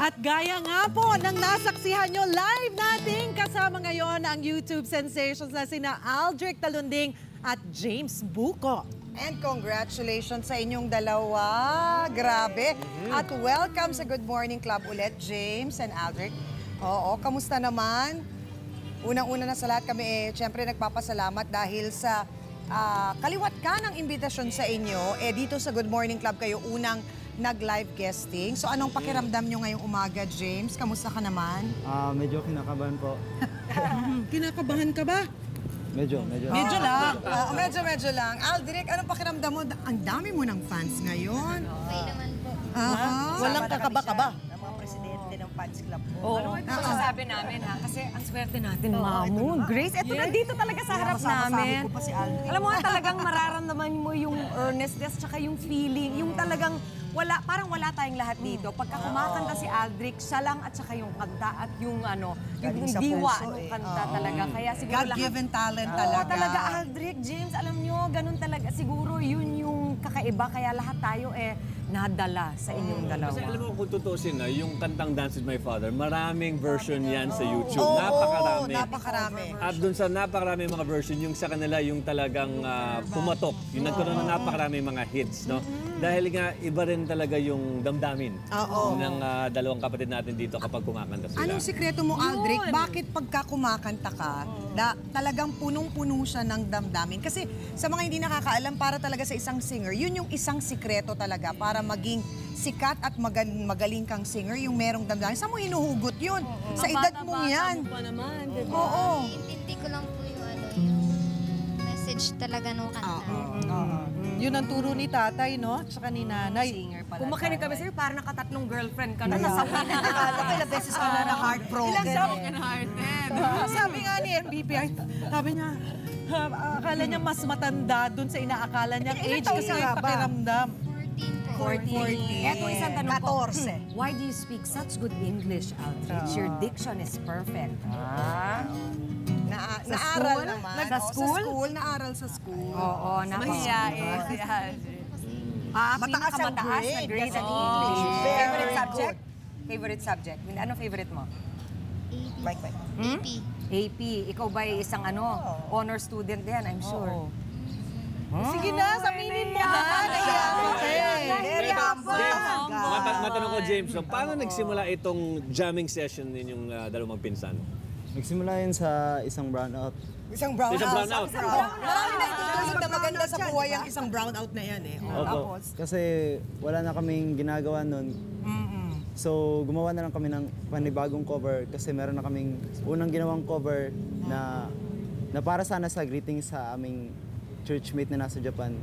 At gaya nga po ng nasaksihan nyo, live nating kasama ngayon ang YouTube sensations na sina Aldric Talunding at James Buko. And congratulations sa inyong dalawa. Grabe. At welcome sa Good Morning Club ulit, James and Aldric. Oo, kamusta naman? Unang-una na sa lahat kami, syempre nagpapasalamat dahil sa kaliwat ka ng imbitasyon sa inyo. Dito sa Good Morning Club kayo unang nag-live guesting. So anong pakiramdam nyo ngayong umaga, James? Kamusta ka naman? Medyo kinakabahan po. Kinakabahan ka ba? Medyo Medyo lang. Medyo lang. Aldric, anong pakiramdam mo? Ang dami mo ng fans ngayon. Okay naman po. Walang kakaba-kaba. Ang mga presidente ng fans club po. Ano ito masasabi namin ha? Kasi ang swerte natin, Mamu. Grace, ito nandito talaga sa harap namin. Ko pa si Aldric. Alam mo, talagang mararamdaman mo yung earnestness tsaka yung feeling, yung talagang parang wala tayong lahat dito. Pagka kumakanta si Aldric, siya lang at saka yung kanta at yung Galing yung sa diwa puso, ng kanta talaga. Kaya siguro God-given talent Oo, talaga. talaga, Aldric, James, alam nyo, ganun talaga. Siguro yun yung kakaiba. Kaya lahat tayo nadala sa inyong dalawa. Kasi alam mo, kung tutusin na, yung kantang Dance with My Father, maraming version yan sa YouTube. Oo, Napakarami. napakarami. At dun sa napakarami mga version, yung sa kanila yung talagang pumatok. Yung nagkaroon ng napakarami mga hits, no? Dahil nga, iba rin talaga yung damdamin ng dalawang kapatid natin dito kapag kumakanta sila. Anong sikreto mo, Aldric? Bakit pagka kumakanta ka, talagang punong-puno siya ng damdamin? Kasi sa mga hindi nakakaalam, para talaga sa isang singer, yun yung isang sikreto talaga para maging sikat at magaling kang singer, yung merong damdamin. Saan mo hinuhugot yun? Sa edad mo yan. Pa naman, diba? Oo. Intindi ko lang po yung message talaga nung kanta. Yun ang turo ni tatay, no? Tsaka ni nanay. Kung makinig kami sa'yo, parang nakatatlong girlfriend ka na, nasawi na. Ilang beses ka na na-heartbroken. Sabi nga ni MVP, sabi niya, akala niya mas matanda dun sa inaakala niyang age kasi yung pakiramdam. 14 po. 14. Eto isang tanong ko. 14. Why do you speak such good English, Aldrich? Your diction is perfect. Naaral school? naman. Sa Oo, school? Sa school, naaral sa school. Oo, Mahiyain. Mataas ang pinakamataas na grade grade sa sa English. English. Very Favorite subject? good. Favorite subject? Ano favorite mo? Bye. AP. AP. Ikaw ba ay isang honor student din, I'm sure. Sige na, saminin mo na. Very humble. Matanong ko, James, so, paano nagsimula itong jamming session ninyong dalawang magpinsan? Nagsimula yun sa isang brownout. Isang brownout. Isang brownout. Marami na itutuloy na maganda sa buhay ang isang brownout na yan eh. Opo. Kasi wala na kaming ginagawa nun. So gumawa na lang kami ng panibagong cover kasi meron na kaming unang ginawang cover na para sana sa greeting sa aming churchmate na nasa Japan.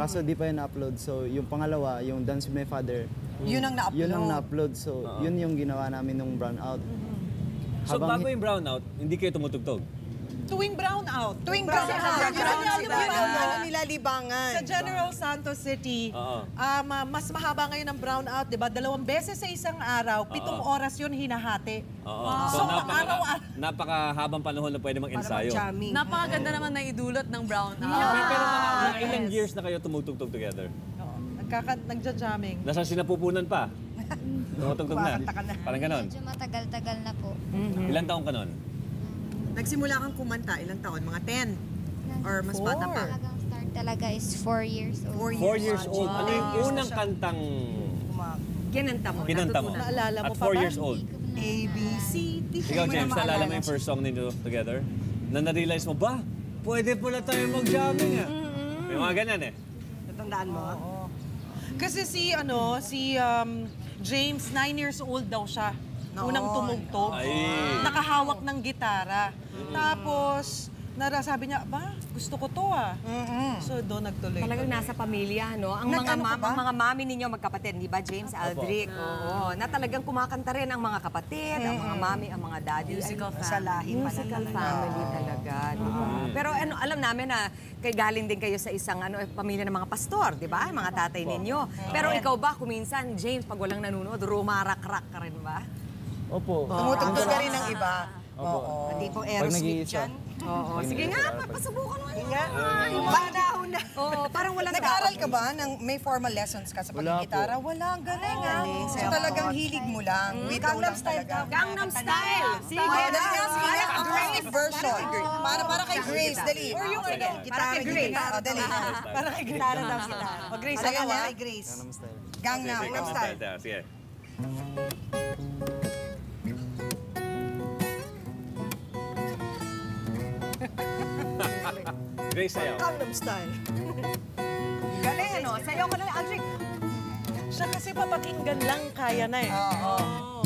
Kaso di pa yun na-upload. So yung pangalawa, yung Dance with My Father, Yun ang na-upload. yun ang na-upload. So yun yung ginawa namin nung brownout. So bago yung brownout, hindi kayo tumutugtog? Tuwing brownout. Tuwing brownout. Yun ang nila libangan. Sa General Santos City, mas mahaba ngayon ang brownout, di ba? 2 beses sa isang araw, 7 oras yun hinahati. So napakahabang panahon na pwede mag-ensayo. Napakaganda naman na idulot ng brownout. Pero mga ilang years na kayo tumutugtog together? Nagja-jamming. Nasaan sinapupunan pa? Tumutugtog na? Parang ganon. Medyo matagal-tagal na po. Ilang taong ka nun? Nagsimula kang kumanta, ilang taon? Mga 10? Or mas bata pa? Talagang start talaga is 4 years old. 4 years old. Ano yung unang kantang Ginanta mo. kinanta mo? Naalala mo At pa 4 ba? years old. A, B, C, D. Ikaw, James, naalala mo yung first song ninyo together? Na na-realize mo, ba, pwede pala tayo mag-jamming ah. May mga ganyan eh. Natandaan mo? Kasi si James, 9 years old daw siya. Unang tumugtog. Ay. Nakahawak ng gitara. Tapos, sabi niya, ba, gusto ko to ah. So, doon nagtuloy. Talagang nasa pamilya, no? Ang mga mami ninyo magkapatid, di ba, James, Aldric? Oo. Na talagang kumakanta rin ang mga kapatid, ang mga mami, ang mga daddy. Musical family. Sa lahi pa Musical family talaga, di ba? Pero alam namin na galing din kayo sa isang pamilya ng mga pastor, di ba? Mga tatay ninyo. Pero ikaw ba, kuminsan, James, pag walang nanonood, rumarak-rak ka rin ba? Opo. Tumutugtog ka rin ng iba. Opo. Hindi pong Pag Aerosmith nag-iisa. dyan. Oo, sige nga, pasubukan mo. Panahon na. Oo, parang wala Nag-aaral ka ba? May formal lessons ka sa pagkikitara? Wala, ang galing ah. So talagang hilig mo lang. With Gangnam Style talaga. Gangnam Style. Sige. Dali nga, sige nga. A great version. Para kay Grace, dali. Or yung Sige, para kay Grace. Dali. Para kay Grace. Para daw kita. O Grace, Ayaw ayaw ah. kay Grace. Gangnam Style. Gangnam Style. Sige. Grace, sayaw. Gangnam Style. Galing ano? Sayaw ka na, Aldrich. Siya kasi papakinggan lang, kaya na eh. Oo.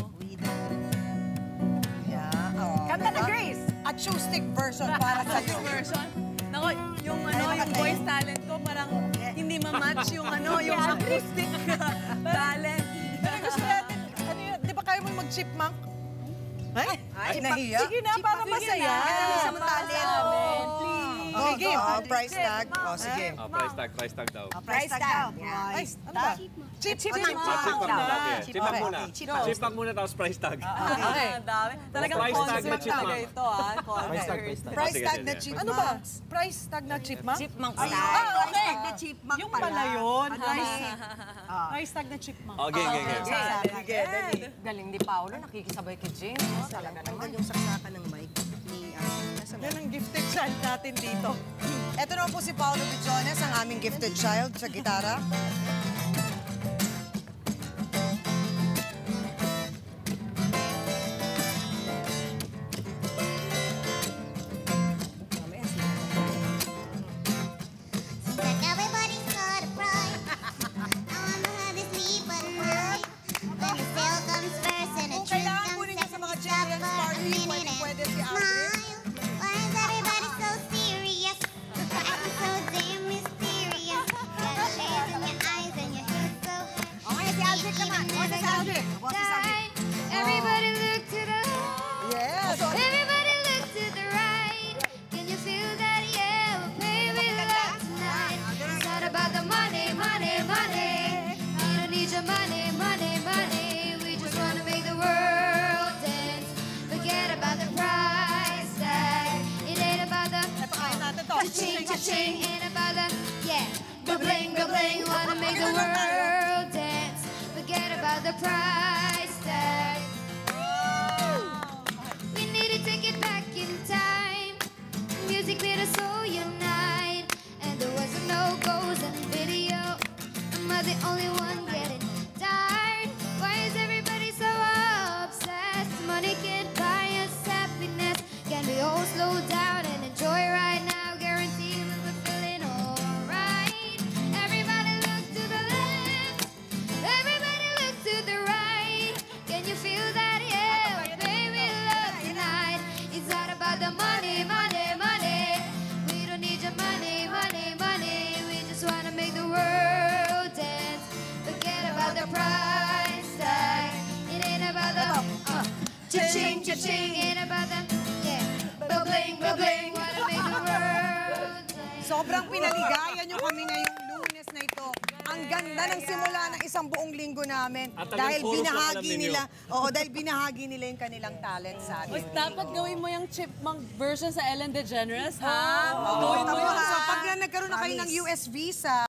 Yeah. Kanta na Grace. Acoustic version para sa'yo. Version. Nako, yung yung voice talent ko parang hindi ma-match yung yung acoustic talent. Pero gusto natin, ano yun, di ba kaya mo mag-chipmunk? Ay, nahiya. Sige na, para masaya. Isa mo talent. Okay, game. Price tag. Sige. Price tag daw. Price tag. Ay, ano ba? Chipmunk. Chipmunk muna. Chipmunk muna. Chipmunk. Chipmunk muna tapos price tag. Okay. Dami. Talagang Price tag na concert talaga chipmunk. ito, concert. Price tag, price tag. Price Sige, tag sige. na chipmunk. Ano ba? Price tag na chipmunk? Chipmunk Ah, style. okay. Na chipmunk Yung pala yun. Price tag na chipmunk. Okay, okay. Sige, dali. Galing ni Paolo, nakikisabay kay James. Talaga naman. Yung saksakan ng mic ni Yan ang gifted child natin dito. Ito naman po si Paolo Bijones, ang aming gifted child sa gitara. Like everybody's got a pride. I wanna have this sleep at night. When the sale comes first and a Kung drink kailangan po comes ninyo sa second, mga you stop children's for a party, minute pwede si and Aldrich. smile. Why is everybody so serious? Acting so damn mysterious. Got shades in your eyes and your hair so high. Okay, si Aldrich naman. Okay, si Aldrich. Everybody look to the Yes. Everybody look to the right. Can you feel that? Yeah, well, baby, love tonight. It's not about the money, money, money. We don't need your money, money, money. We just wanna make the world dance. Forget about the price tag. It ain't about the cha-ching, cha-ching. Ain't about the bling, bling. Wanna make the world dance. Forget about the price tag. We need to take it back in time. Music made us so unite. And there was no goals in video. Am I the only one getting tired? Why is everybody so obsessed? Money can't buy us happiness. Can we all slow down and enjoy right now? Guarantee we'll be feeling alright. Everybody look to the left. Everybody look to the right. Can you feel that? Yeah, baby, love tonight. It's not about the money, money, money. We don't need your money, money, money. We just wanna make the world dance. Forget about the price tag. It ain't about the cha-ching, cha-ching. Ain't about the bling, bling. Wanna make the world dance. Sobrang pinaligayan nyo kami ngayong Lunes na ito. Ang ganda ng simula ng isang buong linggo namin. At talagang Dahil chorus lang alam binahagi ninyo. nila, dahil binahagi nila yung kanilang talent sa atin. Dapat gawin mo yung chipmunk version sa Ellen DeGeneres, ha? Oo, Gawin mo yun, so ha? pag nagkaroon na kayo ng US visa,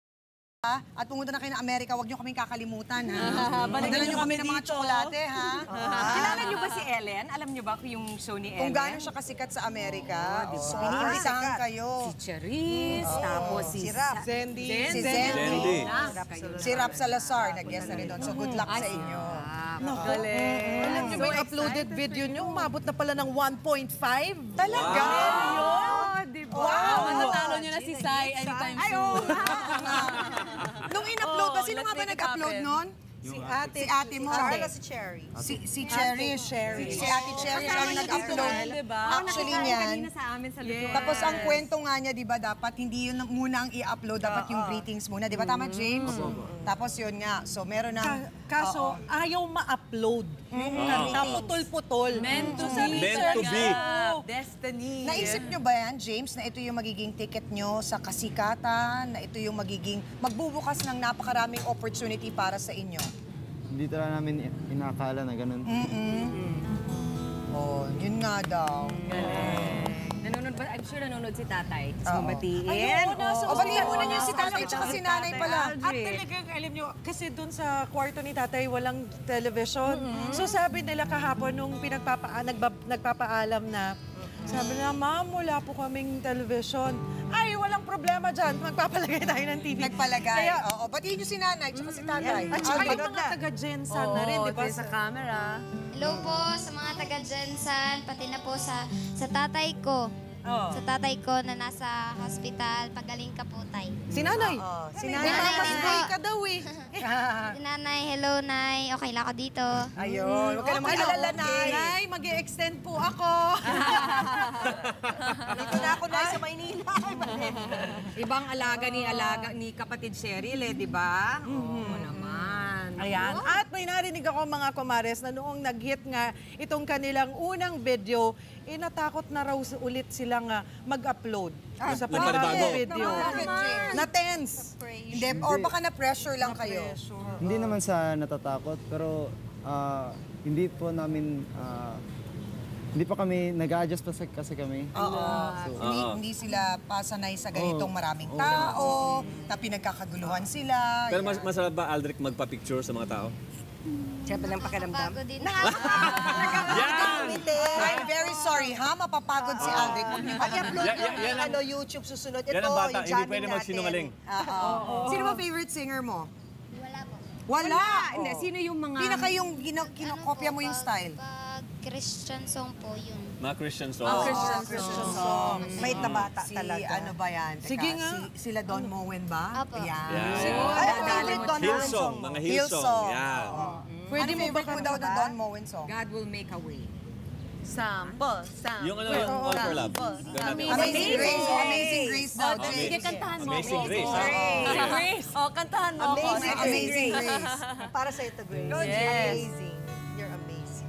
at pumunta na kayo ng Amerika, huwag nyo kaming kakalimutan, ha? Padala nyo kami ng mga tsokolate, ha? Kilala niyo ba si Ellen? Alam niyo ba yung show ni Ellen? Kung gaano siya kasikat sa Amerika, pinipintahan kayo. Si Cherise, tapos si Rap. Zendi. Si Zendi. Si Rap Salazar, nag-guest na rin doon. So good luck sa inyo. Alam niyo ba yung uploaded video niyo, umabot na pala ng 1.5? Talaga? Wow! Matatalo niyo na si Sai anytime soon. Nung in-upload ba, sino nga ba nag-upload nun? Si ate mo. Si Cherry. Si Cherry. Si Ate Cherry ang nag-upload. Actually niyan. kanina sa amin sa luto. Tapos ang kwento nga niya, di ba, dapat hindi yun muna ang i-upload, dapat yung greetings muna. Di ba tama, James? Tapos yun nga. So meron ng... Kaso, ayaw ma-upload. Yung kanta, putol-putol. Meant to So, be. Meant to be. Destiny. Naisip nyo ba yan, James, na ito yung magiging ticket nyo sa kasikatan, na ito yung magiging magbubukas ng napakaraming opportunity para sa inyo? Hindi talaga namin inakala na ganun. Oh, yun nga daw. Nanonood I'm sure nanonood si tatay. So, batiin. Ayun, nasa O, batiin muna ospital. niyo si tatay tsaka si nanay pala. At talagang, alam nyo, kasi dun sa kwarto ni tatay walang television. So sabi nila kahapon nung nagpapaalam na, sabi na, ma'am, wala po kaming television. Ay, walang problema dyan. Magpapalagay tayo ng TV. Nagpalagay. Oo, batiin niyo si nanay tsaka si tatay. At saka yung mga taga-Jensan na rin, di ba? Sa camera. Hello po sa mga taga-Jensan, pati na po sa tatay ko. Sa tatay ko na nasa hospital, pagaling ka po, tay. Si nanay. Si May nanay. papasboy ka daw eh. Si nanay, hello, nay. Okay lang ako dito. Ayun, huwag ka na mag-alala, nay. Nay, mag-e-extend po ako. Dito na ako, nay, sa Maynila. Ibang alaga ni kapatid Cheryl eh, di ba? Oo naman. Ayan. At may narinig ako mga kumares na noong nag-hit nga itong kanilang unang video, natakot na raw ulit silang mag-upload sa panibagong video. Bakit, James? Na-tense. Hindi, or baka na-pressure lang kayo. Hindi naman sa natatakot, pero hindi po namin, hindi pa kami, nag-a-adjust pa kasi kami. Hindi sila pasanay sa ganitong maraming tao, na pinagkakaguluhan sila. Pero masarap ba, Aldrich, magpa-picture sa mga tao? Siyempre ng pakiramdam. Bago din. I'm very sorry, ha? Mapapagod si Aldrich. Huwag niyo I-upload Yan ang- yung YouTube susunod. Ito, Yan ang bata, yung hindi jamming pwede natin. magsinungaling. Sino ba favorite singer mo? Wala po. Wala. Hindi, sino yung mga... Pinaka yung kinokopya mo yung style. Pag Christian song po yun. Mga Christian songs. Christian song. May tabata Si talaga. ano ba yan? Teka, Sige nga. Sila Don Moen ba? Apo. Yan. Yeah. Ay, favorite Don Juan Hillsong, song. mga Hillsong. Hillsong. Yan. Pwede mo favorite mo daw na Don Moen song? God will make a way. Sample. Yung ano yung All for Love. Amazing Grace. Amazing Grace daw. Sige, kantahan mo. Amazing Grace. Grace. Oh, kantahan mo. Amazing Grace. Para sa ito, Grace. Yes. Amazing. You're amazing.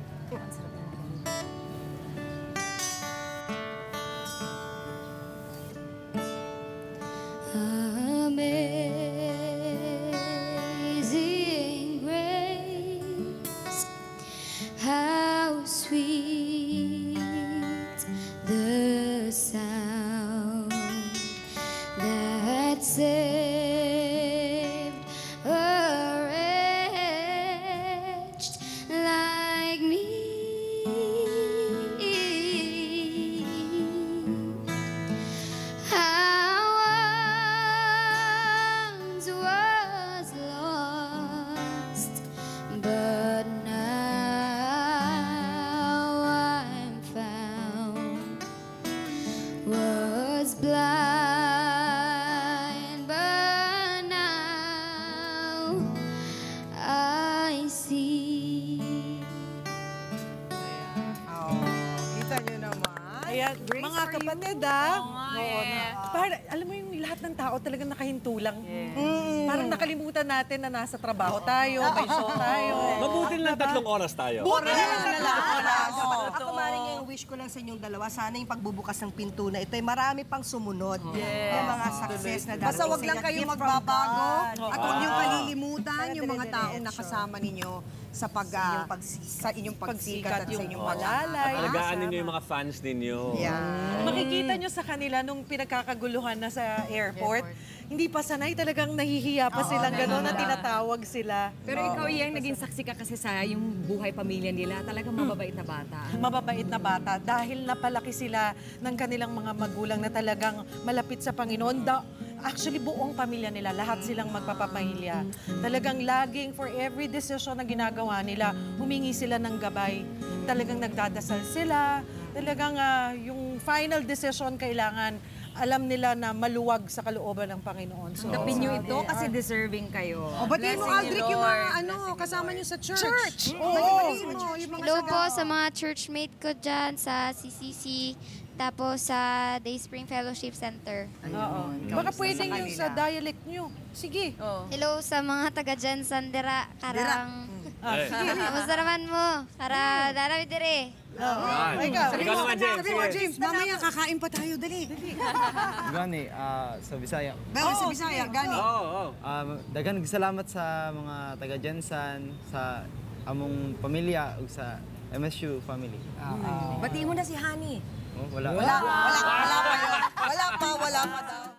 Amazing grace, how sweet the sound that saved a wretch like me. I once was lost, but now I'm found. Was blind, but now I see. Kita nyo naman. Ayan, mga kapatid alam mo yung lahat ng tao talagang nakahintulang. Parang nakalimutan natin na nasa trabaho tayo, may show tayo. Mabuti lang 3 oras tayo. Ako maring yung wish ko lang sa inyong dalawa, sana yung pagbubukas ng pinto na ito ay marami pang sumunod. Yung mga success na darating Basta wag sa lang inyo. kayo Gift from magbabago God. at huwag niyong kalilimutan yung mga taong Dire-diretso. nakasama ninyo sa sa inyong pagsikat at sa inyong palalay. Alagaan ninyo yung mga fans ninyo. Makikita nyo sa kanila nung pinagkakaguluhan na sa airport, hindi pa sanay, talagang nahihiya pa silang gano'n na tinatawag sila. Pero ikaw yung naging saksi ka kasi sa yung buhay pamilya nila. Talagang mababait na bata. Mababait na bata dahil napalaki sila ng kanilang mga magulang na talagang malapit sa Panginoon. Actually, buong pamilya nila, lahat silang magpapamilya. Talagang laging for every decision na ginagawa nila, humingi sila ng gabay. Talagang nagdadasal sila. Talagang yung final decision kailangan alam nila na maluwag sa kalooban ng Panginoon. So, Tapin nyo ito kasi deserving kayo. O, batiin mo, Aldrich, yung mga kasama niyo sa church. Oo, batiin mo. Yung mga Hello po sa mga churchmate ko dyan sa CCC, tapos sa Day Spring Fellowship Center. baka pwedeng yung sa dialect nyo. Sige. Hello sa mga taga dyan Sandera, Karang. Eh, Kamusta naman mo? Kara, darami dire. Ikaw naman, James. Sabi mo, Sige. James, mamaya kakain pa tayo, dali. Gani, sa Bisaya. Sa Bisaya, gani. Oo. Daghang salamat sa mga taga Jensan, sa among pamilya ug sa MSU family. Batiin mo na si Honey. Oh, wala. Wala wala pa daw.